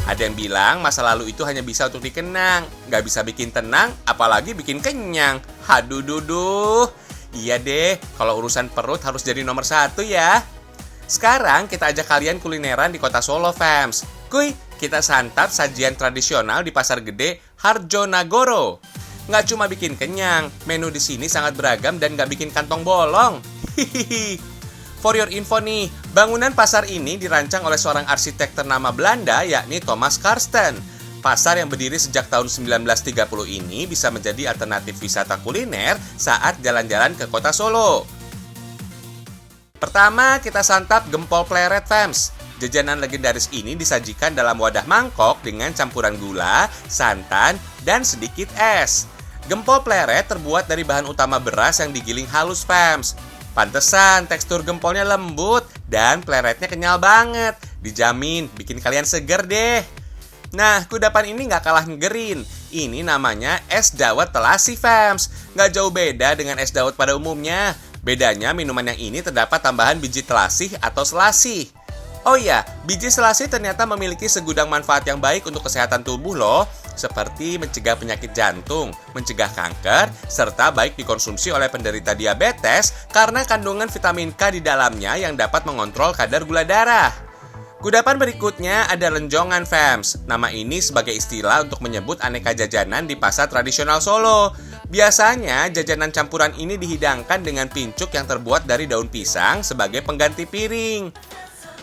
Ada yang bilang masa lalu itu hanya bisa untuk dikenang, nggak bisa bikin tenang, apalagi bikin kenyang. Haduh duduh. Iya deh, kalau urusan perut harus jadi nomor satu ya. Sekarang kita ajak kalian kulineran di kota Solo, fams. Kuy, kita santap sajian tradisional di Pasar Gede Harjonagoro. Nggak cuma bikin kenyang, menu di sini sangat beragam dan nggak bikin kantong bolong. Hihihi. For your info nih, bangunan pasar ini dirancang oleh seorang arsitek ternama Belanda yakni Thomas Karsten. Pasar yang berdiri sejak tahun 1930 ini bisa menjadi alternatif wisata kuliner saat jalan-jalan ke kota Solo. Pertama, kita santap gempol pleret, fams. Jajanan legendaris ini disajikan dalam wadah mangkok dengan campuran gula, santan, dan sedikit es. Gempol pleret terbuat dari bahan utama beras yang digiling halus, fams. Pantesan tekstur gempolnya lembut dan pleretnya kenyal banget. Dijamin bikin kalian seger deh. Nah, kudapan ini nggak kalah ngegerin. Ini namanya es dawet telasi, fams. Nggak jauh beda dengan es dawet pada umumnya. Bedanya minuman yang ini terdapat tambahan biji telasih atau selasih. Oh iya, biji selasih ternyata memiliki segudang manfaat yang baik untuk kesehatan tubuh loh. Seperti mencegah penyakit jantung, mencegah kanker, serta baik dikonsumsi oleh penderita diabetes karena kandungan vitamin K di dalamnya yang dapat mengontrol kadar gula darah. Kudapan berikutnya ada lenjongan, fams. Nama ini sebagai istilah untuk menyebut aneka jajanan di pasar tradisional Solo. Biasanya jajanan campuran ini dihidangkan dengan pincuk yang terbuat dari daun pisang sebagai pengganti piring.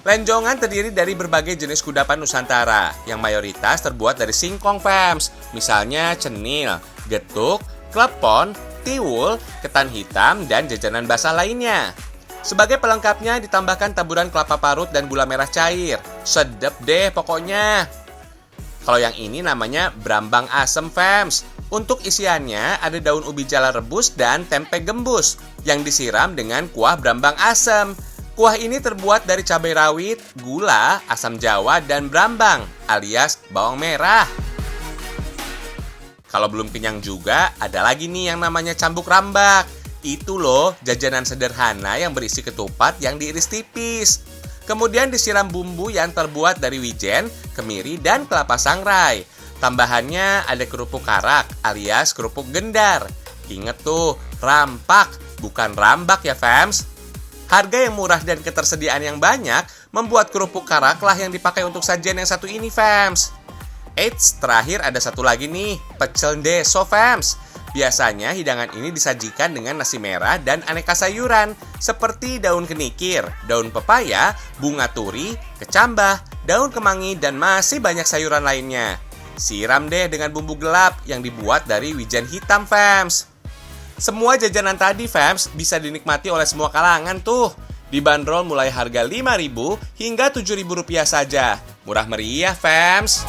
Lenjongan terdiri dari berbagai jenis kudapan Nusantara yang mayoritas terbuat dari singkong, fams. Misalnya cenil, getuk, klepon, tiwul, ketan hitam, dan jajanan basah lainnya. Sebagai pelengkapnya ditambahkan taburan kelapa parut dan gula merah cair. Sedep deh pokoknya. Kalau yang ini namanya brambang asem, fams. Untuk isiannya ada daun ubi jala rebus dan tempe gembus yang disiram dengan kuah brambang asem. Kuah ini terbuat dari cabai rawit, gula, asam jawa, dan brambang alias bawang merah. Kalau belum kenyang juga, ada lagi nih yang namanya cambuk rambak. Itu loh, jajanan sederhana yang berisi ketupat yang diiris tipis. Kemudian disiram bumbu yang terbuat dari wijen, kemiri, dan kelapa sangrai. Tambahannya ada kerupuk karak alias kerupuk gendar. Ingat tuh, rampak, bukan rambak ya, fams. Harga yang murah dan ketersediaan yang banyak membuat kerupuk karaklah yang dipakai untuk sajian yang satu ini, fams. Eits, terakhir ada satu lagi nih, pecel deso, fams. Biasanya hidangan ini disajikan dengan nasi merah dan aneka sayuran seperti daun kenikir, daun pepaya, bunga turi, kecambah, daun kemangi, dan masih banyak sayuran lainnya. Siram deh dengan bumbu gelap yang dibuat dari wijen hitam, fams. Semua jajanan tadi, fams, bisa dinikmati oleh semua kalangan tuh. Dibanderol mulai harga Rp5.000 hingga Rp7.000 saja. Murah meriah, fams.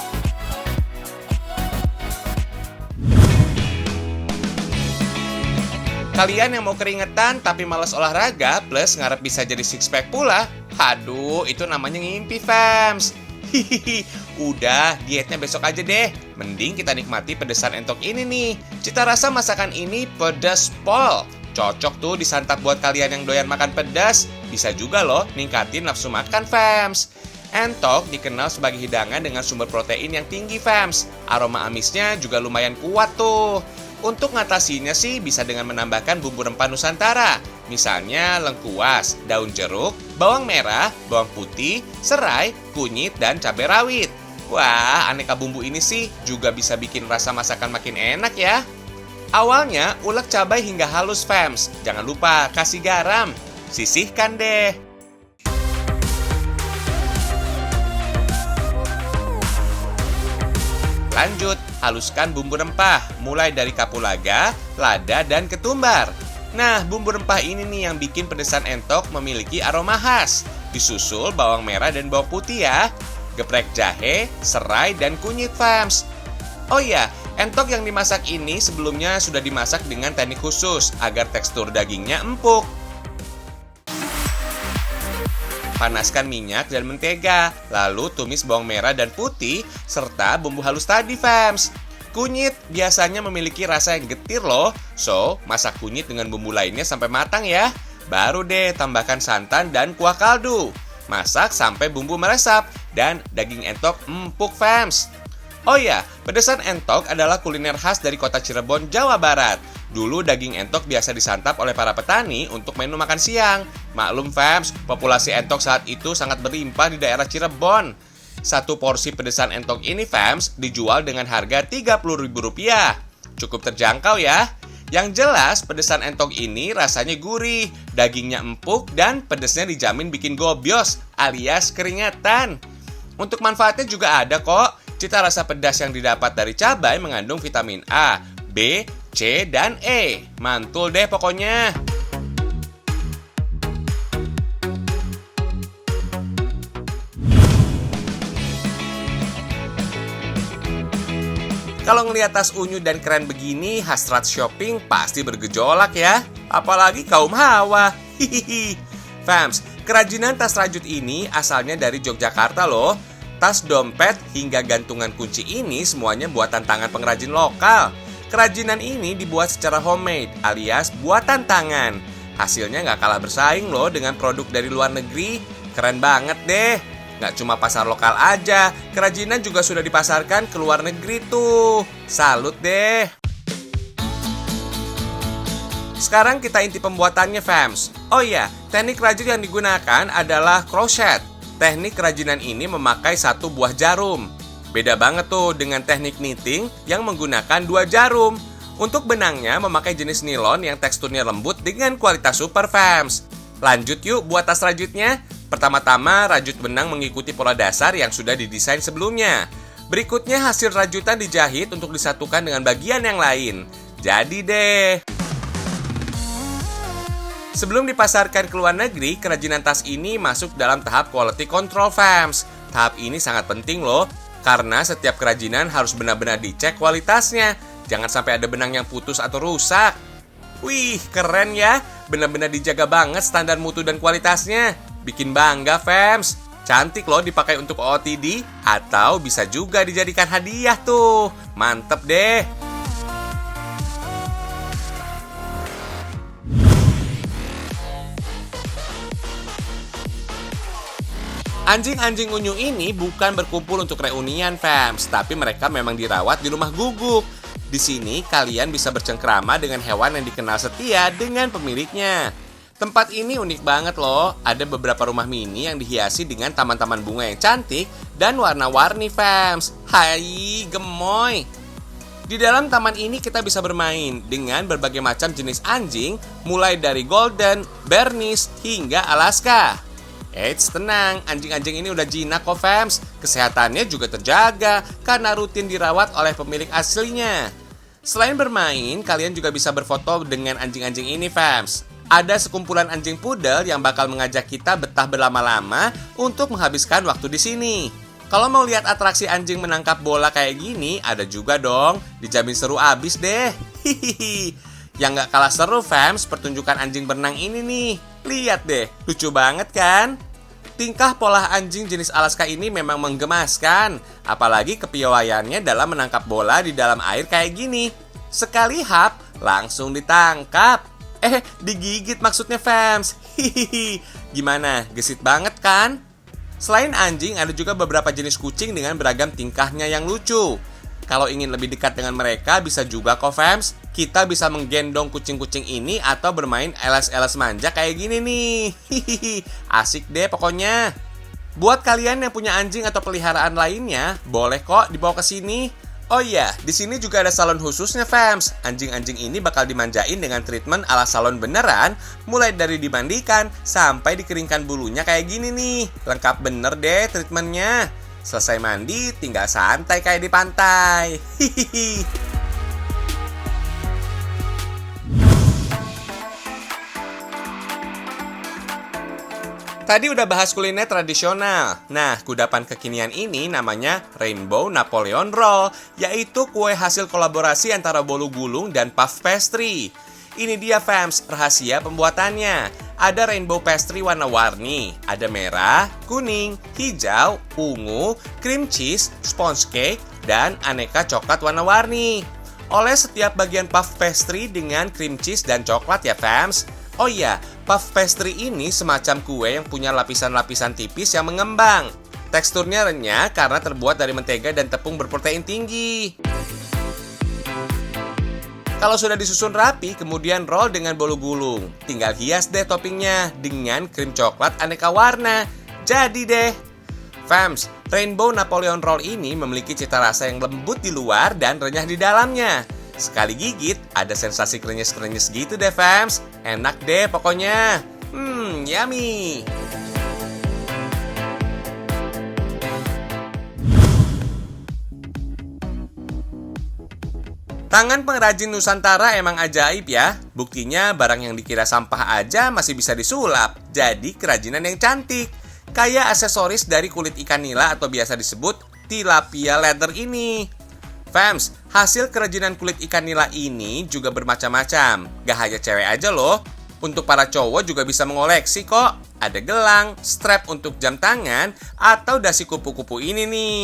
Kalian yang mau keringetan tapi malas olahraga plus ngarep bisa jadi six pack pula, aduh, itu namanya ngimpi, fams. Hihihi, udah dietnya besok aja deh. Mending kita nikmati pedesan entok ini nih. Cita rasa masakan ini pedas pol. Cocok tuh disantap buat kalian yang doyan makan pedas. Bisa juga loh ningkatin nafsu makan, fams. Entok dikenal sebagai hidangan dengan sumber protein yang tinggi, fams. Aroma amisnya juga lumayan kuat tuh. Untuk ngatasinya sih bisa dengan menambahkan bumbu rempah Nusantara. Misalnya lengkuas, daun jeruk, bawang merah, bawang putih, serai, kunyit, dan cabai rawit. Wah, aneka bumbu ini sih juga bisa bikin rasa masakan makin enak ya. Awalnya ulek cabai hingga halus, fams. Jangan lupa kasih garam. Sisihkan deh. Lanjut, haluskan bumbu rempah, mulai dari kapulaga, lada, dan ketumbar. Nah, bumbu rempah ini nih yang bikin pedesan entok memiliki aroma khas. Disusul bawang merah dan bawang putih ya. Geprek jahe, serai, dan kunyit, fams. Oh iya, entok yang dimasak ini sebelumnya sudah dimasak dengan teknik khusus agar tekstur dagingnya empuk. Panaskan minyak dan mentega, lalu tumis bawang merah dan putih, serta bumbu halus tadi, fams. Kunyit biasanya memiliki rasa yang getir loh, so masak kunyit dengan bumbu lainnya sampai matang ya. Baru deh tambahkan santan dan kuah kaldu. Masak sampai bumbu meresap, dan daging entok empuk, fams. Oh ya, pedesan entok adalah kuliner khas dari kota Cirebon, Jawa Barat. Dulu daging entok biasa disantap oleh para petani untuk menu makan siang. Maklum, fams, populasi entok saat itu sangat berlimpah di daerah Cirebon. Satu porsi pedesan entok ini, fams, dijual dengan harga Rp30.000. Cukup terjangkau ya. Yang jelas, pedesan entok ini rasanya gurih, dagingnya empuk, dan pedesnya dijamin bikin gobyos alias keringatan. Untuk manfaatnya juga ada kok. Cita rasa pedas yang didapat dari cabai mengandung vitamin A, B, C, dan E. Mantul deh pokoknya. Kalau ngelihat tas unyu dan keren begini, hasrat shopping pasti bergejolak ya. Apalagi kaum hawa. Hihihi. Fams, kerajinan tas rajut ini asalnya dari Yogyakarta loh. Tas, dompet, hingga gantungan kunci ini semuanya buatan tangan pengrajin lokal. Kerajinan ini dibuat secara homemade alias buatan tangan. Hasilnya nggak kalah bersaing loh dengan produk dari luar negeri. Keren banget deh. Nggak cuma pasar lokal aja, kerajinan juga sudah dipasarkan ke luar negeri tuh. Salut deh. Sekarang kita inti pembuatannya, fams. Oh iya, teknik rajut yang digunakan adalah crochet. Teknik kerajinan ini memakai satu buah jarum. Beda banget tuh dengan teknik knitting yang menggunakan 2 jarum. Untuk benangnya memakai jenis nilon yang teksturnya lembut dengan kualitas super, fams. Lanjut yuk buat tas rajutnya. Pertama-tama rajut benang mengikuti pola dasar yang sudah didesain sebelumnya. Berikutnya hasil rajutan dijahit untuk disatukan dengan bagian yang lain. Jadi deh. Sebelum dipasarkan ke luar negeri, kerajinan tas ini masuk dalam tahap quality control, fams. Tahap ini sangat penting loh, karena setiap kerajinan harus benar-benar dicek kualitasnya. Jangan sampai ada benang yang putus atau rusak. Wih, keren ya. Benar-benar dijaga banget standar mutu dan kualitasnya. Bikin bangga, fams. Cantik loh dipakai untuk OOTD, atau bisa juga dijadikan hadiah tuh. Mantep deh. Anjing-anjing unyu ini bukan berkumpul untuk reunian, fams, tapi mereka memang dirawat di rumah guguk. Di sini kalian bisa bercengkrama dengan hewan yang dikenal setia dengan pemiliknya. Tempat ini unik banget loh. Ada beberapa rumah mini yang dihiasi dengan taman-taman bunga yang cantik dan warna-warni, fams. Hai, gemoy. Di dalam taman ini kita bisa bermain dengan berbagai macam jenis anjing, mulai dari Golden, Bernese, hingga Alaska. Eits, tenang, anjing-anjing ini udah jinak kok, fams. Kesehatannya juga terjaga karena rutin dirawat oleh pemilik aslinya. Selain bermain, kalian juga bisa berfoto dengan anjing-anjing ini, fams. Ada sekumpulan anjing pudel yang bakal mengajak kita betah berlama-lama untuk menghabiskan waktu di sini. Kalau mau lihat atraksi anjing menangkap bola kayak gini, ada juga dong. Dijamin seru abis deh. Hihihi. Yang gak kalah seru, fams, pertunjukan anjing berenang ini nih. Lihat deh, lucu banget kan? Tingkah pola anjing jenis Alaska ini memang menggemaskan. Apalagi kepiawaiannya dalam menangkap bola di dalam air kayak gini. Sekali hap, langsung ditangkap. Digigit maksudnya, fams. Hihihi. Gimana? Gesit banget kan? Selain anjing, ada juga beberapa jenis kucing dengan beragam tingkahnya yang lucu. Kalau ingin lebih dekat dengan mereka, bisa juga kok, fams. Kita bisa menggendong kucing-kucing ini atau bermain eles-eles manja kayak gini nih. Hihihi. Asik deh pokoknya. Buat kalian yang punya anjing atau peliharaan lainnya, boleh kok dibawa ke sini. Oh iya, di sini juga ada salon khususnya, fams. Anjing-anjing ini bakal dimanjain dengan treatment ala salon beneran, mulai dari dimandikan sampai dikeringkan bulunya kayak gini nih. Lengkap bener deh treatmentnya. Selesai mandi, tinggal santai kayak di pantai. Hihihi. Tadi udah bahas kuliner tradisional. Nah, kudapan kekinian ini namanya Rainbow Napoleon Roll, yaitu kue hasil kolaborasi antara bolu gulung dan puff pastry. Ini dia, fams, rahasia pembuatannya. Ada rainbow pastry warna-warni, ada merah, kuning, hijau, ungu, cream cheese, sponge cake, dan aneka coklat warna-warni. Oles setiap bagian puff pastry dengan cream cheese dan coklat ya, fams. Oh iya, puff pastry ini semacam kue yang punya lapisan-lapisan tipis yang mengembang. Teksturnya renyah karena terbuat dari mentega dan tepung berprotein tinggi. Kalau sudah disusun rapi, kemudian roll dengan bolu gulung. Tinggal hias deh toppingnya dengan krim coklat aneka warna. Jadi deh. Fams, Rainbow Napoleon Roll ini memiliki cita rasa yang lembut di luar dan renyah di dalamnya. Sekali gigit, ada sensasi krenyes-krenyes gitu deh, Fams. Enak deh pokoknya. Yummy. Tangan pengrajin Nusantara emang ajaib ya. Buktinya barang yang dikira sampah aja masih bisa disulap. Jadi kerajinan yang cantik. Kayak aksesoris dari kulit ikan nila atau biasa disebut tilapia leather ini. Fams, hasil kerajinan kulit ikan nila ini juga bermacam-macam. Gak hanya cewek aja loh. Untuk para cowok juga bisa mengoleksi kok. Ada gelang, strap untuk jam tangan, atau dasi kupu-kupu ini nih.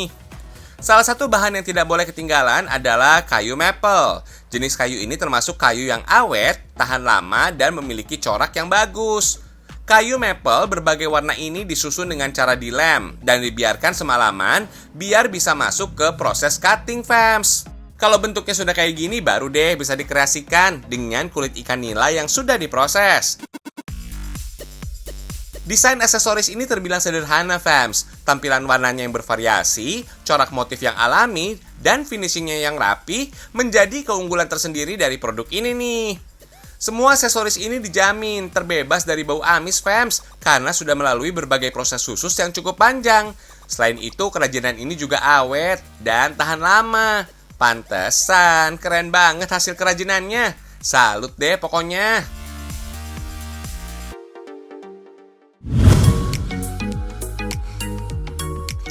Salah satu bahan yang tidak boleh ketinggalan adalah kayu maple. Jenis kayu ini termasuk kayu yang awet, tahan lama, dan memiliki corak yang bagus. Kayu maple berbagai warna ini disusun dengan cara dilem dan dibiarkan semalaman biar bisa masuk ke proses cutting, Fams. Kalau bentuknya sudah kayak gini, baru deh bisa dikreasikan dengan kulit ikan nila yang sudah diproses. Desain aksesoris ini terbilang sederhana, Fams. Tampilan warnanya yang bervariasi, corak motif yang alami, dan finishingnya yang rapi menjadi keunggulan tersendiri dari produk ini nih. Semua aksesoris ini dijamin terbebas dari bau amis, Fams, karena sudah melalui berbagai proses khusus yang cukup panjang. Selain itu, kerajinan ini juga awet dan tahan lama. Pantesan, keren banget hasil kerajinannya. Salut deh pokoknya.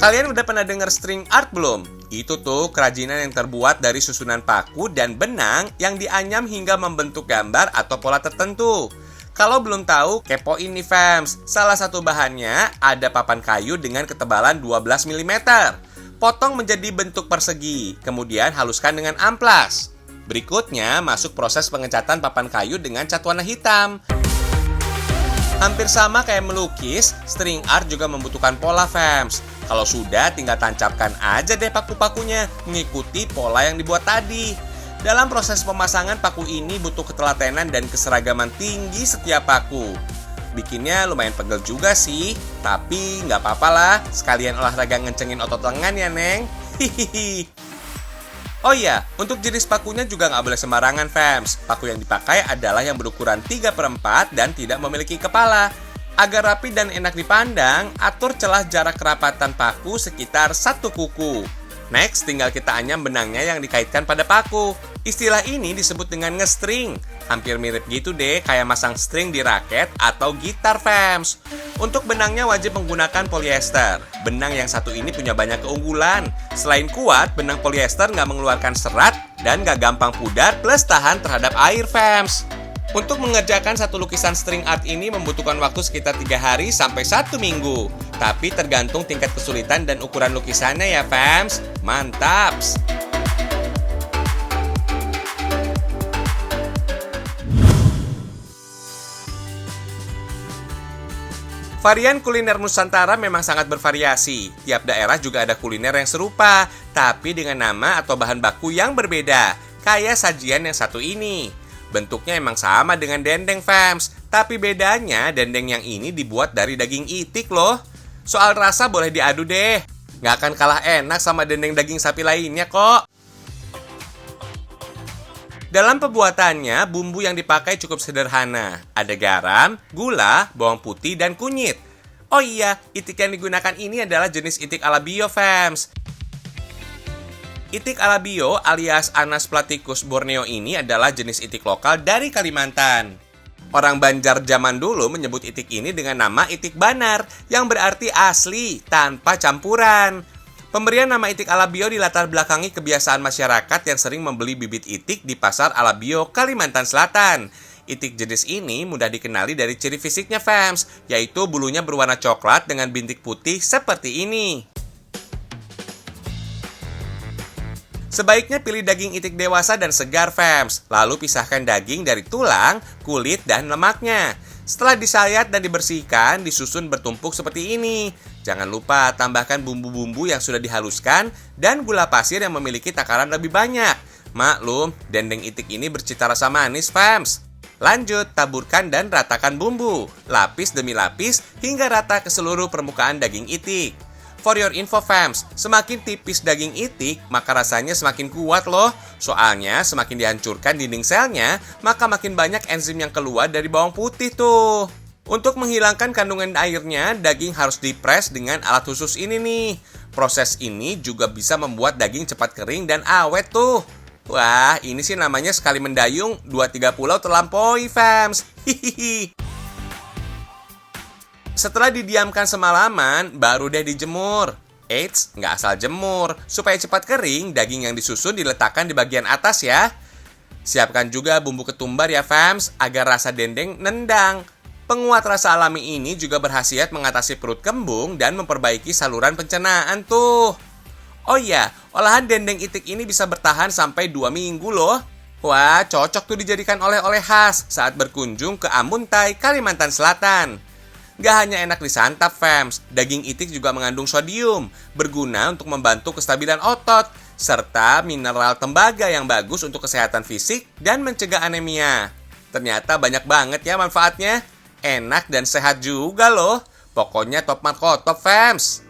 Kalian udah pernah denger string art belum? Itu tuh kerajinan yang terbuat dari susunan paku dan benang yang dianyam hingga membentuk gambar atau pola tertentu. Kalau belum tahu, kepoin nih, Fams. Salah satu bahannya ada papan kayu dengan ketebalan 12 mm. Potong menjadi bentuk persegi, kemudian haluskan dengan amplas. Berikutnya masuk proses pengecatan papan kayu dengan cat warna hitam. Hampir sama kayak melukis, string art juga membutuhkan pola, Fams. Kalau sudah, tinggal tancapkan aja deh paku-pakunya, mengikuti pola yang dibuat tadi. Dalam proses pemasangan, paku ini butuh ketelatenan dan keseragaman tinggi setiap paku. Bikinnya lumayan pegel juga sih, tapi nggak apa-apa lah, sekalian olahraga ngencengin otot lengan ya, Neng. Hihihi. Oh iya, untuk jenis pakunya juga nggak boleh sembarangan, Fams. Paku yang dipakai adalah yang berukuran 3/4 dan tidak memiliki kepala. Agar rapi dan enak dipandang, atur celah jarak kerapatan paku sekitar 1 kuku. Next, tinggal kita anyam benangnya yang dikaitkan pada paku. Istilah ini disebut dengan nge-string. Hampir mirip gitu deh, kayak masang string di raket atau gitar, Fams. Untuk benangnya wajib menggunakan polyester. Benang yang satu ini punya banyak keunggulan. Selain kuat, benang polyester nggak mengeluarkan serat dan nggak gampang pudar plus tahan terhadap air, Fams. Untuk mengerjakan satu lukisan string art ini membutuhkan waktu sekitar 3 hari sampai 1 minggu. Tapi tergantung tingkat kesulitan dan ukuran lukisannya ya, Fams. Mantaps! Varian kuliner Nusantara memang sangat bervariasi. Tiap daerah juga ada kuliner yang serupa, tapi dengan nama atau bahan baku yang berbeda. Kayak sajian yang satu ini. Bentuknya emang sama dengan dendeng, Fams. Tapi bedanya, dendeng yang ini dibuat dari daging itik loh. Soal rasa boleh diadu deh. Nggak akan kalah enak sama dendeng daging sapi lainnya kok. Dalam pembuatannya, bumbu yang dipakai cukup sederhana. Ada garam, gula, bawang putih, dan kunyit. Oh iya, itik yang digunakan ini adalah jenis itik alabio, Fams. Itik alabio alias Anas platycus Borneo ini adalah jenis itik lokal dari Kalimantan. Orang Banjar zaman dulu menyebut itik ini dengan nama itik banar, yang berarti asli, tanpa campuran. Pemberian nama itik alabio dilatar belakangi kebiasaan masyarakat yang sering membeli bibit itik di pasar alabio Kalimantan Selatan. Itik jenis ini mudah dikenali dari ciri fisiknya, Fams, yaitu bulunya berwarna coklat dengan bintik putih seperti ini. Sebaiknya pilih daging itik dewasa dan segar, Fams. Lalu pisahkan daging dari tulang, kulit, dan lemaknya. Setelah disayat dan dibersihkan, disusun bertumpuk seperti ini. Jangan lupa tambahkan bumbu-bumbu yang sudah dihaluskan dan gula pasir yang memiliki takaran lebih banyak. Maklum, dendeng itik ini bercita rasa manis, fams. Lanjut, taburkan dan ratakan bumbu, lapis demi lapis hingga rata ke seluruh permukaan daging itik. For your info fams, semakin tipis daging itik, maka rasanya semakin kuat loh. Soalnya semakin dihancurkan dinding selnya, maka makin banyak enzim yang keluar dari bawang putih tuh. Untuk menghilangkan kandungan airnya, daging harus dipres dengan alat khusus ini nih. Proses ini juga bisa membuat daging cepat kering dan awet tuh. Wah, ini sih namanya sekali mendayung, 2-3 pulau terlampaui fams. Hihihi. Setelah didiamkan semalaman, baru deh dijemur. Eits, nggak asal jemur. Supaya cepat kering, daging yang disusun diletakkan di bagian atas ya. Siapkan juga bumbu ketumbar ya fams, agar rasa dendeng nendang. Penguat rasa alami ini juga berkhasiat mengatasi perut kembung dan memperbaiki saluran pencernaan tuh. Oh iya, olahan dendeng itik ini bisa bertahan sampai 2 minggu loh. Wah, cocok tuh dijadikan oleh-oleh khas saat berkunjung ke Amuntai, Kalimantan Selatan. Gak hanya enak disantap fams, daging itik juga mengandung sodium, berguna untuk membantu kestabilan otot, serta mineral tembaga yang bagus untuk kesehatan fisik dan mencegah anemia. Ternyata banyak banget ya manfaatnya, enak dan sehat juga loh. Pokoknya top marko top fams.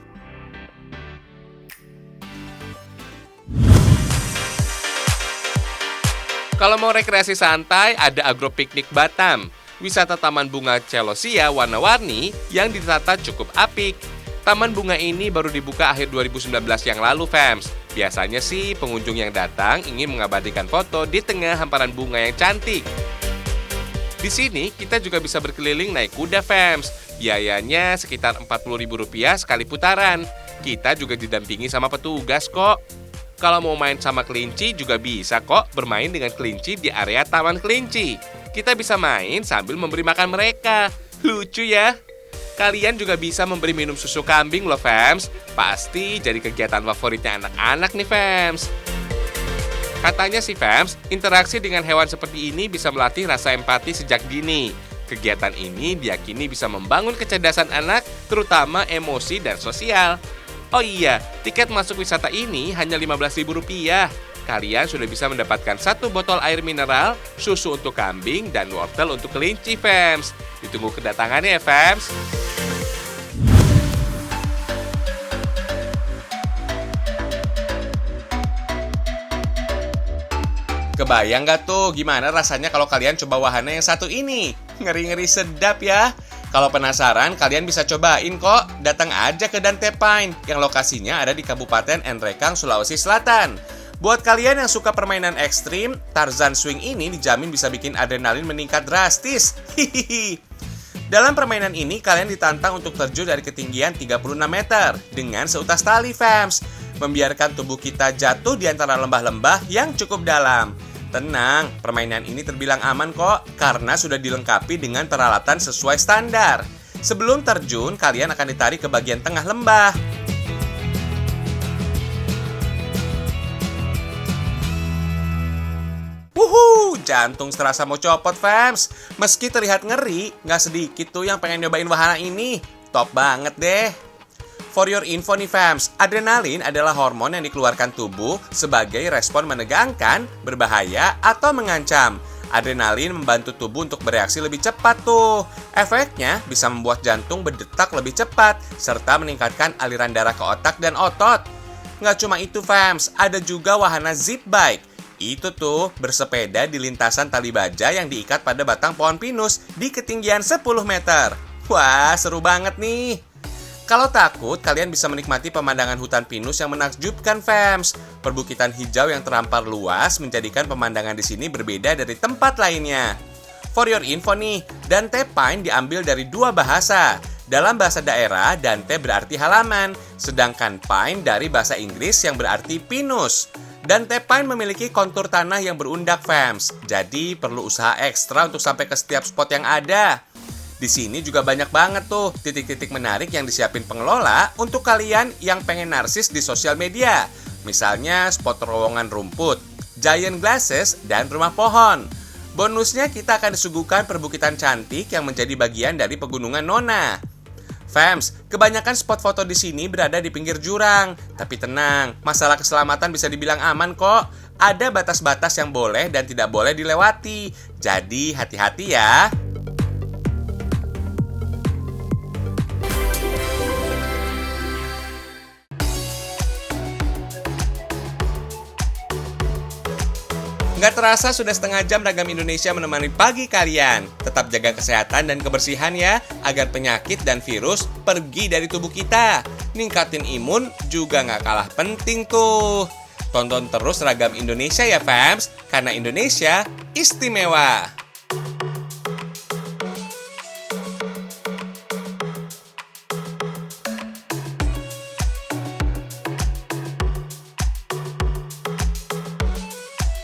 Kalau mau rekreasi santai, ada Agro Piknik Batam. Wisata Taman Bunga Celosia warna-warni yang ditata cukup apik. Taman bunga ini baru dibuka akhir 2019 yang lalu, fams. Biasanya sih pengunjung yang datang ingin mengabadikan foto di tengah hamparan bunga yang cantik. Di sini kita juga bisa berkeliling naik kuda, fams. Biayanya sekitar Rp40.000 sekali putaran. Kita juga didampingi sama petugas kok. Kalau mau main sama kelinci juga bisa kok bermain dengan kelinci di area Taman Kelinci. Kita bisa main sambil memberi makan mereka. Lucu ya. Kalian juga bisa memberi minum susu kambing loh fams. Pasti jadi kegiatan favoritnya anak-anak nih fams. Katanya sih fams, interaksi dengan hewan seperti ini bisa melatih rasa empati sejak dini. Kegiatan ini diyakini bisa membangun kecerdasan anak, terutama emosi dan sosial. Oh iya, tiket masuk wisata ini hanya Rp15.000. Kalian sudah bisa mendapatkan 1 botol air mineral, susu untuk kambing, dan wortel untuk kelinci, fams. Ditunggu kedatangannya ya, fams. Kebayang gak tuh gimana rasanya kalau kalian coba wahana yang satu ini? Ngeri-ngeri sedap ya. Kalau penasaran, kalian bisa cobain kok. Datang aja ke Dante Pine, yang lokasinya ada di Kabupaten Nrekang, Sulawesi Selatan. Buat kalian yang suka permainan ekstrim, Tarzan Swing ini dijamin bisa bikin adrenalin meningkat drastis. Hihihi. Dalam permainan ini, kalian ditantang untuk terjun dari ketinggian 36 meter dengan seutas tali, fams. Membiarkan tubuh kita jatuh di antara lembah-lembah yang cukup dalam. Tenang, permainan ini terbilang aman kok, karena sudah dilengkapi dengan peralatan sesuai standar. Sebelum terjun, kalian akan ditarik ke bagian tengah lembah. Wuhu, jantung terasa mau copot, fams. Meski terlihat ngeri, nggak sedikit tuh yang pengen nyobain wahana ini. Top banget deh. For your info nih fams, adrenalin adalah hormon yang dikeluarkan tubuh sebagai respon menegangkan, berbahaya, atau mengancam. Adrenalin membantu tubuh untuk bereaksi lebih cepat tuh. Efeknya bisa membuat jantung berdetak lebih cepat, serta meningkatkan aliran darah ke otak dan otot. Nggak cuma itu fams, ada juga wahana zip bike. Itu tuh bersepeda di lintasan tali baja yang diikat pada batang pohon pinus di ketinggian 10 meter. Wah, seru banget nih. Kalau takut, kalian bisa menikmati pemandangan hutan pinus yang menakjubkan, fams. Perbukitan hijau yang terampar luas menjadikan pemandangan di sini berbeda dari tempat lainnya. For your info nih, Dante Pine diambil dari 2 bahasa. Dalam bahasa daerah, Dante berarti halaman, sedangkan Pine dari bahasa Inggris yang berarti pinus. Dante Pine memiliki kontur tanah yang berundak, fams. Jadi perlu usaha ekstra untuk sampai ke setiap spot yang ada. Di sini juga banyak banget tuh titik-titik menarik yang disiapin pengelola untuk kalian yang pengen narsis di sosial media. Misalnya spot terowongan rumput, giant glasses, dan rumah pohon. Bonusnya kita akan disuguhkan perbukitan cantik yang menjadi bagian dari pegunungan Nona. Fams, kebanyakan spot foto di sini berada di pinggir jurang. Tapi tenang, masalah keselamatan bisa dibilang aman kok. Ada batas-batas yang boleh dan tidak boleh dilewati. Jadi hati-hati ya. Nggak terasa sudah setengah jam Ragam Indonesia menemani pagi kalian. Tetap jaga kesehatan dan kebersihan ya, agar penyakit dan virus pergi dari tubuh kita. Ningkatin imun juga nggak kalah penting tuh. Tonton terus Ragam Indonesia ya fams, karena Indonesia istimewa.